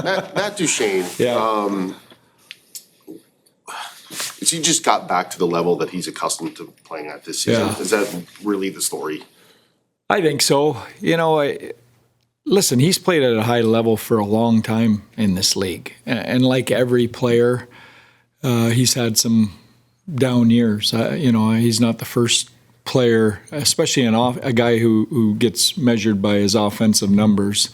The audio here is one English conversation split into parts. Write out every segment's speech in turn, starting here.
Matt Duchene. Yeah. He just got back to the level that he's accustomed to playing at this season. Yeah. Is that really the story? I think so. Listen, he's played at a high level for a long time in this league. And like every player, he's had some down years. He's not the first player, especially a guy who gets measured by his offensive numbers,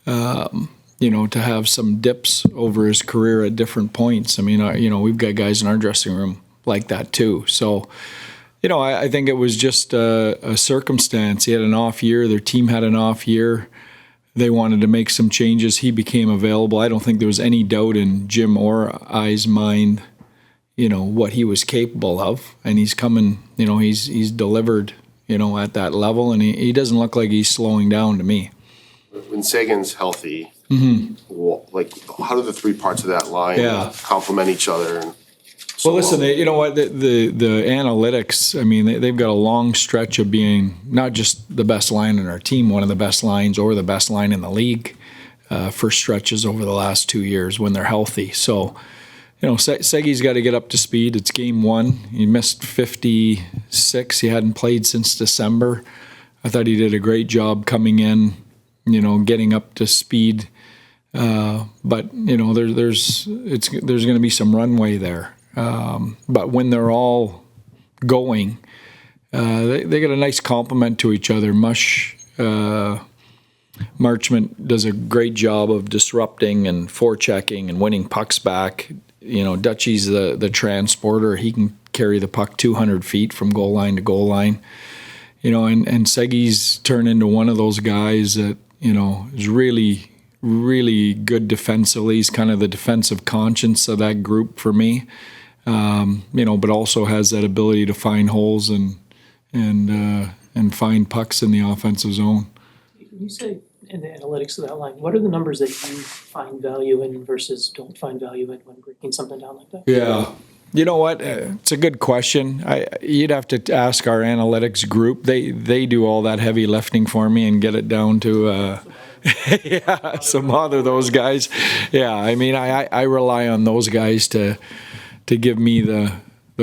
to have some dips over his career at different points. I mean, we've got guys in our dressing room like that too. So, I think it was just a circumstance. He had an off year. Their team had an off year. They wanted to make some changes. He became available. I don't think there was any doubt in Jim or I's mind, what he was capable of. And he's coming, he's delivered, at that level. And he doesn't look like he's slowing down to me. When Sagan's healthy, how do the three parts of that line complement each other? And well, listen, you know what? The analytics, I mean, they've got a long stretch of being not just the best line in our team, one of the best lines or the best line in the league for stretches over the last 2 years when they're healthy. So, Segi's got to get up to speed. It's game one. He missed 56. He hadn't played since December. I thought he did a great job coming in, getting up to speed. But there's going to be some runway there. But when they're all going, they get a nice compliment to each other. Marchment does a great job of disrupting and forechecking and winning pucks back. Dutchie's the transporter. He can carry the puck 200 feet from goal line to goal line. And Segi's turned into one of those guys that, is really, really good defensively. He's kind of the defensive conscience of that group for me. But also has that ability to find holes and find pucks in the offensive zone. Can you say in the analytics of that line, what are the numbers that you find value in versus don't find value in when breaking something down like that? Yeah. You know what? It's a good question. You'd have to ask our analytics group. They do all that heavy lifting for me and get it down to some other those guys. Yeah, I mean, I rely on those guys to give me the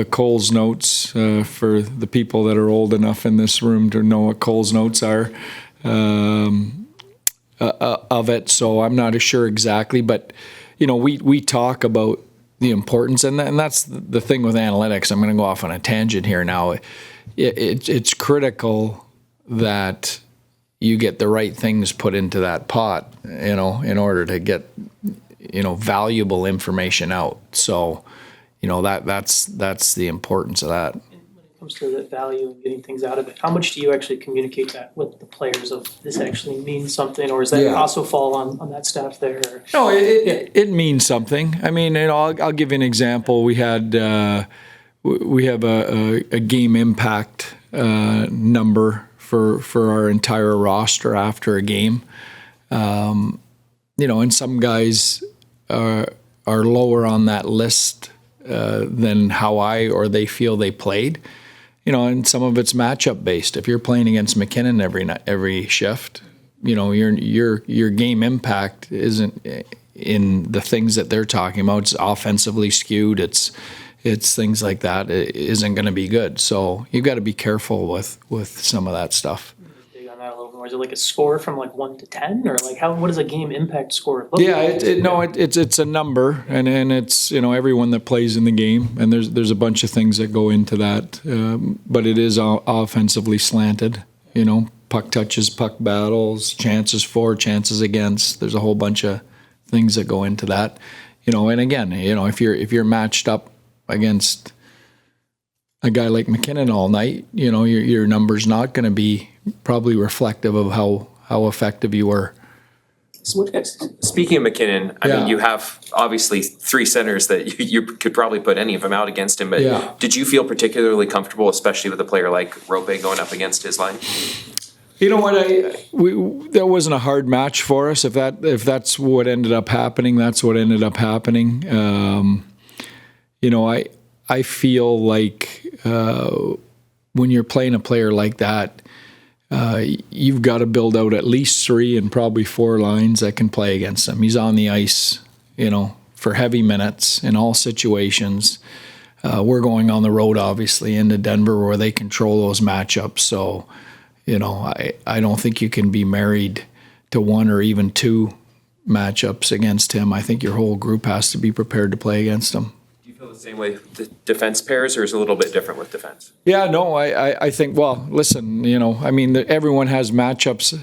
Coles notes for the people that are old enough in this room to know what Coles notes are of it. So I'm not sure exactly, but we talk about the importance, and that's the thing with analytics. I'm going to go off on a tangent here now. It's critical that you get the right things put into that pot, in order to get, valuable information out. So, that's the importance of that. And when it comes to the value and getting things out of it, how much do you actually communicate that with the players of this actually means something, or does that also fall on that staff there? Or? No, it means something. I mean, I'll give you an example. We have a game impact number for our entire roster after a game. And some guys are lower on that list than how they feel they played. And some of it's matchup based. If you're playing against McKinnon every shift, your game impact isn't in the things that they're talking about. It's offensively skewed. It's things like that. It isn't going to be good. So you've got to be careful with some of that stuff. Dig on that a little more. Is it like a score from 1 to 10, or what does a game impact score look like? It's a number, and it's everyone that plays in the game, and there's a bunch of things that go into that, but it is offensively slanted. Puck touches, puck battles, chances for, chances against. There's a whole bunch of things that go into that. And again, if you're matched up against a guy like McKinnon all night, your number's not going to be probably reflective of how effective you were. Speaking of McKinnon, I mean, you have obviously three centers that you could probably put any of them out against him, but did you feel particularly comfortable, especially with a player like Rope going up against his line? You know what? That wasn't a hard match for us. If that's what ended up happening, that's what ended up happening. I feel like when you're playing a player like that, you've got to build out at least 3 and probably 4 lines that can play against him. He's on the ice, for heavy minutes in all situations. We're going on the road, obviously, into Denver where they control those matchups. So, I don't think you can be married to 1 or even 2 matchups against him. I think your whole group has to be prepared to play against him. Do you feel the same way with the defense pairs, or is it a little bit different with defense? Yeah, no, I think, well, listen, everyone has matchups.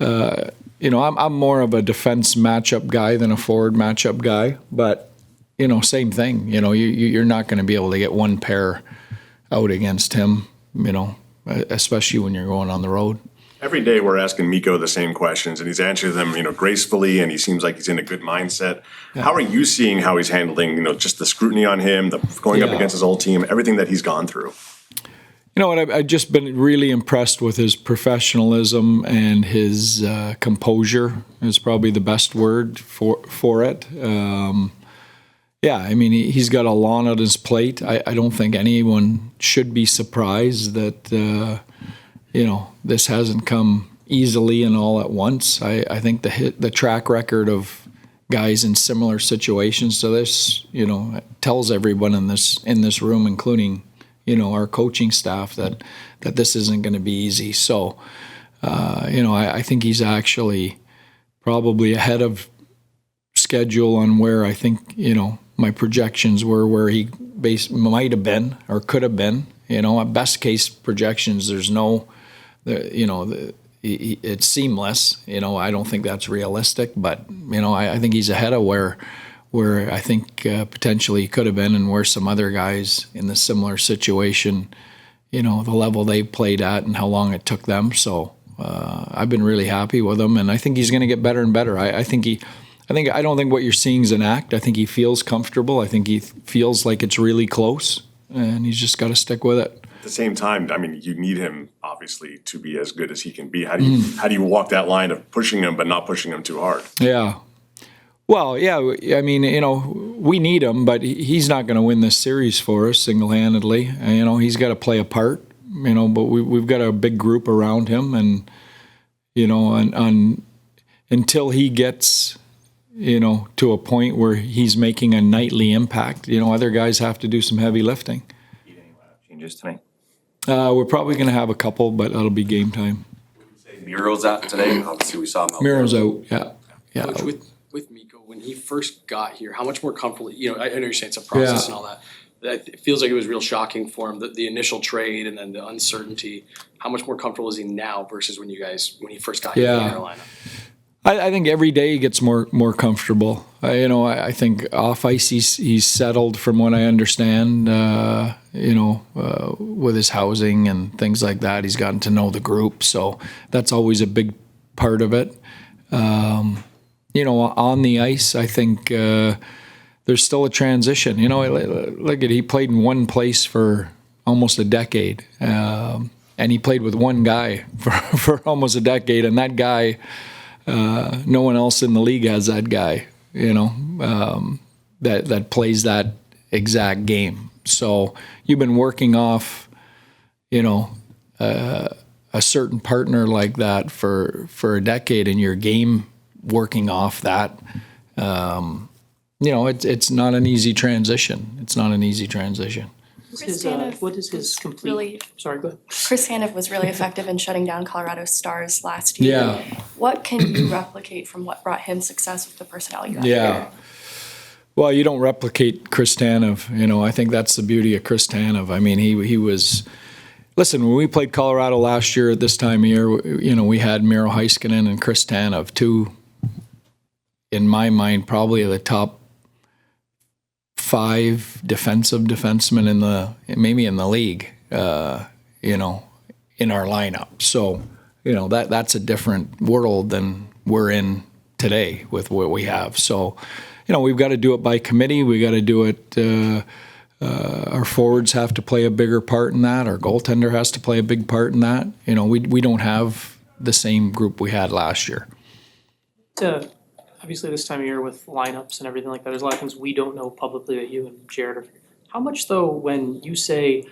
I'm more of a defense matchup guy than a forward matchup guy, but, same thing. You're not going to be able to get 1 pair out against him, especially when you're going on the road. Every day we're asking Mikko the same questions, and he's answering them, gracefully, and he seems like he's in a good mindset. Yeah. How are you seeing how he's handling, just the scrutiny on him, the going up against his old team, everything that he's gone through? You know what? I've just been really impressed with his professionalism and his composure is probably the best word for it. He's got a lot on his plate. I don't think anyone should be surprised that this hasn't come easily and all at once. I think the track record of guys in similar situations to this, tells everyone in this room, including our coaching staff, that this isn't going to be easy. So, I think he's actually probably ahead of schedule on where I think my projections were, where he might have been or could have been. At best case projections, there's no. It's seamless. I don't think that's realistic, but I think he's ahead of where I think potentially he could have been, and where some other guys in the similar situation, the level they played at and how long it took them. So I've been really happy with him, and I think he's going to get better and better. I don't think what you're seeing is an act. I think he feels comfortable. I think he feels like it's really close, and he's just got to stick with it. At the same time, you need him obviously to be as good as he can be. How do you walk that line of pushing him but not pushing him too hard? Yeah. Well, yeah, we need him, but he's not going to win this series for us single-handedly. He's got to play a part, but we've got a big group around him, and until he gets to a point where he's making a nightly impact, other guys have to do some heavy lifting. Need any lineup changes tonight? We're probably going to have a couple, but that'll be game time. Miro's out today. Obviously, we saw him out. Miro's out. Yeah. Coach, with Mikko, when he first got here, how much more comfortable? I know you're saying it's a process and all that. It feels like it was real shocking for him, the initial trade and then the uncertainty. How much more comfortable is he now versus when he first got here in Carolina? I think every day he gets more comfortable. I think off ice he's settled from what I understand. With his housing and things like that, he's gotten to know the group, so that's always a big part of it. On the ice, I think there's still a transition. Look at he played in one place for almost a decade, and he played with one guy for almost a decade, and that guy. No one else in the league has that guy, that plays that exact game. So you've been working off, a certain partner like that for a decade, and your game working off that. It's not an easy transition. It's not an easy transition. What is his complete? Sorry, go ahead. Chris Tanev was really effective in shutting down Colorado Stars last year. Yeah. What can you replicate from what brought him success with the personnel you have here? Well, you don't replicate Chris Tanev. I think that's the beauty of Chris Tanev. He was. Listen, when we played Colorado last year at this time of year, we had Miro Heiskanen and Chris Tanev, two, in my mind, probably the top 5 defensive defensemen in the league, in our lineup. So, that's a different world than we're in today with what we have. So, we've got to do it by committee. We got to do it. Our forwards have to play a bigger part in that. Our goaltender has to play a big part in that. We don't have the same group we had last year. Obviously, this time of year with lineups and everything like that, there's a lot of things we don't know publicly that you and Jared are. How much, though, when you say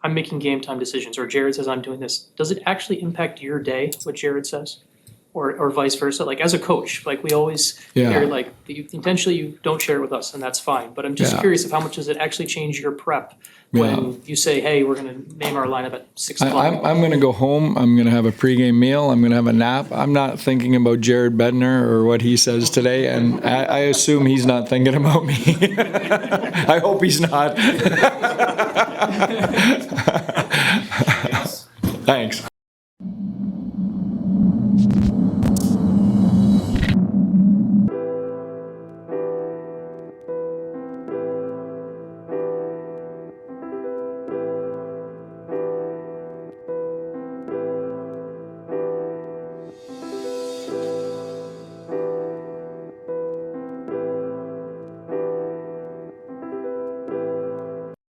I'm making game time decisions, or Jared says I'm doing this, does it actually impact your day, what Jared says? Or vice versa, like as a coach, like we always hear like, intentionally you don't share it with us and that's fine, but I'm just curious of how much does it actually change your prep when you say, hey, we're gonna name our lineup at 6 o'clock? I'm going to go home. I'm going to have a pregame meal. I'm going to have a nap. I'm not thinking about Jared Bednar or what he says today, and I assume he's not thinking about me. I hope he's not. Thanks.